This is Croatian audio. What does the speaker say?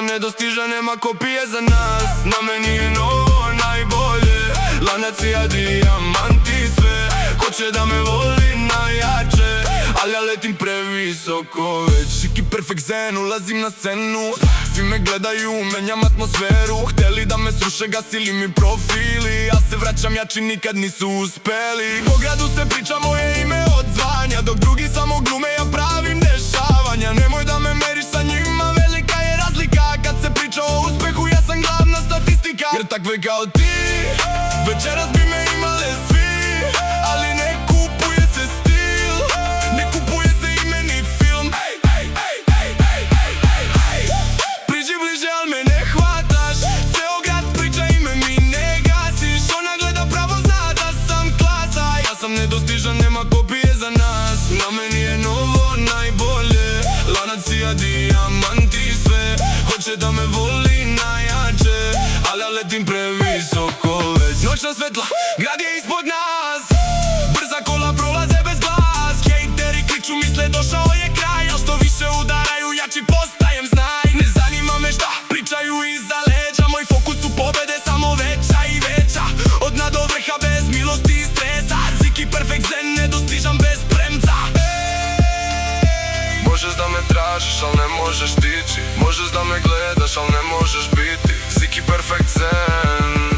sam nedostižan, nema kopije za nas. Na meni je novo najbolje, lanac i dijamanti sve. Ko će da me voli najjače, ali ja letim previsoko već. Ziki perfect zen, ulazim na scenu, svi me gledaju, menjam atmosferu. Hteli da me sruše, gasili mi profili, ja se vraćam jači, nikad nisu uspeli. Po gradu se priča moje ime odzvanja, dok drugi samo glume, ja pravim dešavanja. Nemoj da me meriš sa njima, velika je razlika. Kad se priča o uspehu, ja sam glavna statistika. Jer takve kao ti, večeras bi me imale svi, ali ne kupuje se stil, ne kupuje se ime ni film. Priđi bliže, al me ne hvataš, ceo grad priča ime mi ne gasiš. Ona gleda pravo, zna da sam klasa, ja sam nedostižan, nema kopije za nas. Na meni je novo najbolje, lanac i dijamanti sve. Hoće da me voli najjače, ali ja letim previsoko već. Noćna svetla, grad je ispod nas, brza kola prolaze bez glas. Hejteri kliču, misle došao je kraj, al što više udaraju, jači postajem, znaj. Ne zanima me šta pričaju iza leđa, moj fokus su pobede samo veća i veća. Od dna do vrha bez milosti i stresa, ziki perfect zen, nedostižan bez premca. Možeš da me tražiš, al ne možeš stići, možeš da me gledaš, al ne možeš biti. Ziki perfect zen.